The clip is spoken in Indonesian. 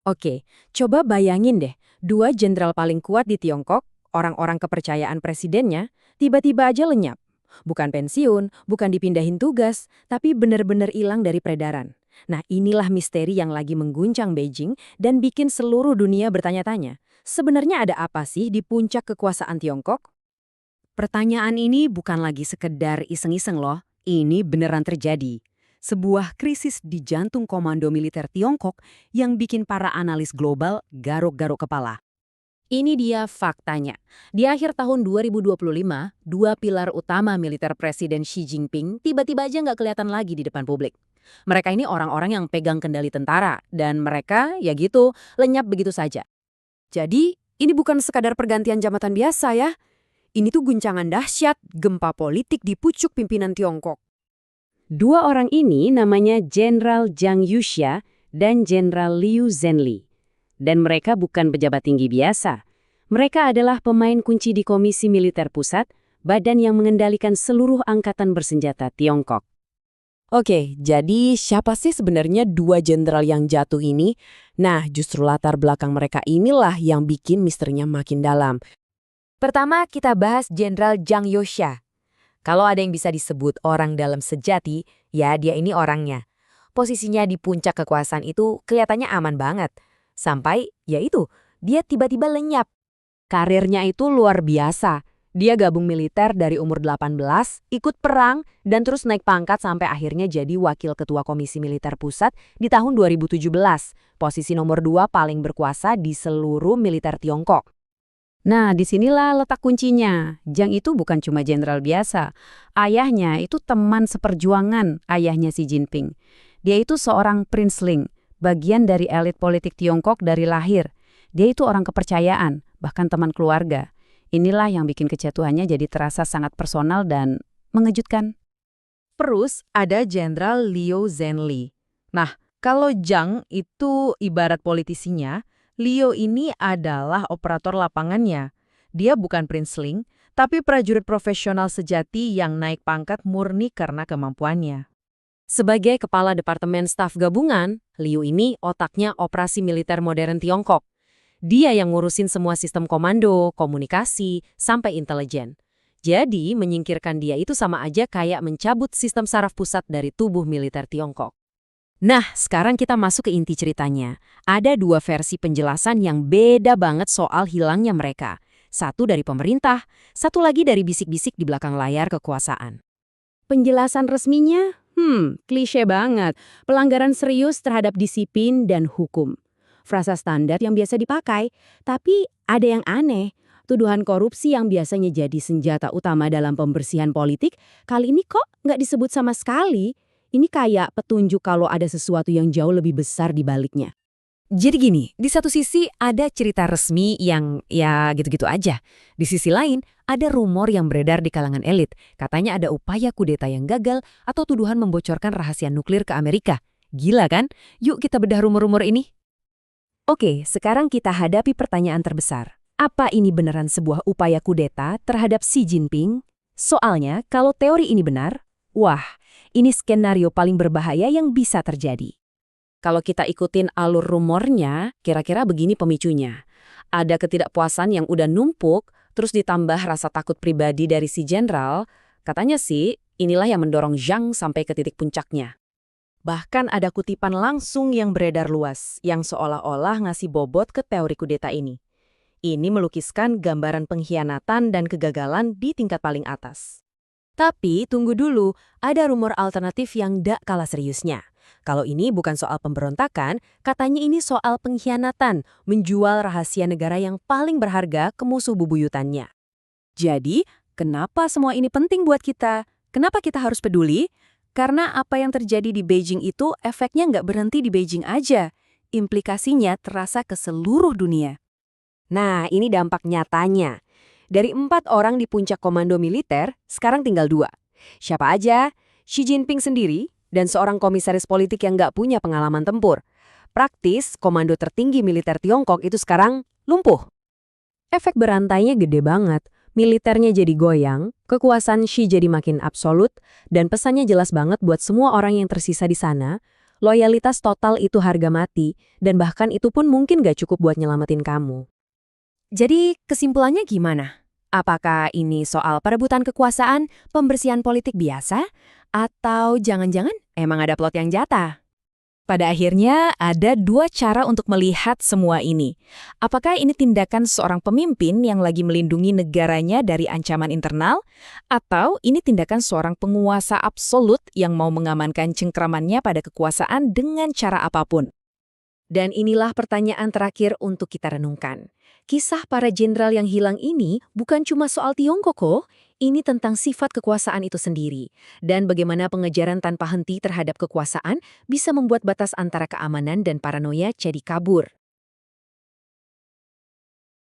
Oke, coba bayangin deh, dua jenderal paling kuat di Tiongkok, orang-orang kepercayaan presidennya, tiba-tiba aja lenyap. Bukan pensiun, bukan dipindahin tugas, tapi benar-benar hilang dari peredaran. Nah, inilah misteri yang lagi mengguncang Beijing dan bikin seluruh dunia bertanya-tanya. Sebenarnya ada apa sih di puncak kekuasaan Tiongkok? Pertanyaan ini bukan lagi sekedar iseng-iseng loh, ini beneran terjadi. Sebuah krisis di jantung komando militer Tiongkok yang bikin para analis global garuk-garuk kepala. Ini dia faktanya. Di akhir tahun 2025, dua pilar utama militer Presiden Xi Jinping tiba-tiba aja nggak kelihatan lagi di depan publik. Mereka ini orang-orang yang pegang kendali tentara, dan mereka, ya gitu, lenyap begitu saja. Jadi, ini bukan sekadar pergantian jabatan biasa ya. Ini tuh guncangan dahsyat, gempa politik di pucuk pimpinan Tiongkok. Dua orang ini namanya Jenderal Zhang Yuxia dan Jenderal Liu Zhenli. Dan mereka bukan pejabat tinggi biasa. Mereka adalah pemain kunci di Komisi Militer Pusat, badan yang mengendalikan seluruh angkatan bersenjata Tiongkok. Oke, jadi siapa sih sebenarnya dua jenderal yang jatuh ini? Nah, justru latar belakang mereka inilah yang bikin misterinya makin dalam. Pertama, kita bahas Jenderal Zhang Youxia. Kalau ada yang bisa disebut orang dalam sejati, ya dia ini orangnya. Posisinya di puncak kekuasaan itu kelihatannya aman banget. Sampai, ya itu, dia tiba-tiba lenyap. Karirnya itu luar biasa. Dia gabung militer dari umur 18, ikut perang, dan terus naik pangkat sampai akhirnya jadi Wakil Ketua Komisi Militer Pusat di tahun 2017. Posisi nomor 2 paling berkuasa di seluruh militer Tiongkok. Nah, disinilah letak kuncinya. Zhang itu bukan cuma jenderal biasa. Ayahnya itu teman seperjuangan ayahnya Xi Jinping. Dia itu seorang princeling, bagian dari elit politik Tiongkok dari lahir. Dia itu orang kepercayaan, bahkan teman keluarga. Inilah yang bikin kejatuhannya jadi terasa sangat personal dan mengejutkan. Terus ada Jenderal Liu Zhenli. Nah, kalau Zhang itu ibarat politisinya, Liu ini adalah operator lapangannya. Dia bukan princeling, tapi prajurit profesional sejati yang naik pangkat murni karena kemampuannya. Sebagai Kepala Departemen Staf Gabungan, Liu ini otaknya operasi militer modern Tiongkok. Dia yang ngurusin semua sistem komando, komunikasi, sampai intelijen. Jadi, menyingkirkan dia itu sama aja kayak mencabut sistem saraf pusat dari tubuh militer Tiongkok. Nah, sekarang kita masuk ke inti ceritanya. Ada dua versi penjelasan yang beda banget soal hilangnya mereka. Satu dari pemerintah, satu lagi dari bisik-bisik di belakang layar kekuasaan. Penjelasan resminya, klise banget. Pelanggaran serius terhadap disiplin dan hukum. Frasa standar yang biasa dipakai, tapi ada yang aneh. Tuduhan korupsi yang biasanya jadi senjata utama dalam pembersihan politik, kali ini kok nggak disebut sama sekali. Ini kayak petunjuk kalau ada sesuatu yang jauh lebih besar di baliknya. Jadi gini, di satu sisi ada cerita resmi yang ya gitu-gitu aja. Di sisi lain, ada rumor yang beredar di kalangan elit. Katanya ada upaya kudeta yang gagal atau tuduhan membocorkan rahasia nuklir ke Amerika. Gila kan? Yuk kita bedah rumor-rumor ini. Oke, sekarang kita hadapi pertanyaan terbesar. Apa ini beneran sebuah upaya kudeta terhadap Xi Jinping? Soalnya, kalau teori ini benar, wah, ini skenario paling berbahaya yang bisa terjadi. Kalau kita ikutin alur rumornya, kira-kira begini pemicunya. Ada ketidakpuasan yang udah numpuk, terus ditambah rasa takut pribadi dari si jenderal, katanya sih, inilah yang mendorong Zhang sampai ke titik puncaknya. Bahkan ada kutipan langsung yang beredar luas, yang seolah-olah ngasih bobot ke teori kudeta ini. Ini melukiskan gambaran pengkhianatan dan kegagalan di tingkat paling atas. Tapi tunggu dulu, ada rumor alternatif yang gak kalah seriusnya. Kalau ini bukan soal pemberontakan, katanya ini soal pengkhianatan, menjual rahasia negara yang paling berharga ke musuh bubuyutannya. Jadi, kenapa semua ini penting buat kita? Kenapa kita harus peduli? Karena apa yang terjadi di Beijing itu efeknya nggak berhenti di Beijing aja. Implikasinya terasa ke seluruh dunia. Nah, ini dampak nyatanya. Dari 4 orang di puncak komando militer, sekarang tinggal 2. Siapa aja? Xi Jinping sendiri dan seorang komisaris politik yang nggak punya pengalaman tempur. Praktis, komando tertinggi militer Tiongkok itu sekarang lumpuh. Efek berantainya gede banget. Militernya jadi goyang, kekuasaan Xi jadi makin absolut, dan pesannya jelas banget buat semua orang yang tersisa di sana, loyalitas total itu harga mati, dan bahkan itu pun mungkin gak cukup buat nyelamatin kamu. Jadi kesimpulannya gimana? Apakah ini soal perebutan kekuasaan, pembersihan politik biasa, atau jangan-jangan emang ada plot yang jatah? Pada akhirnya, ada dua cara untuk melihat semua ini. Apakah ini tindakan seorang pemimpin yang lagi melindungi negaranya dari ancaman internal, atau ini tindakan seorang penguasa absolut yang mau mengamankan cengkramannya pada kekuasaan dengan cara apapun? Dan inilah pertanyaan terakhir untuk kita renungkan. Kisah para jenderal yang hilang ini bukan cuma soal Tiongkok kok, ini tentang sifat kekuasaan itu sendiri, dan bagaimana pengejaran tanpa henti terhadap kekuasaan bisa membuat batas antara keamanan dan paranoia jadi kabur.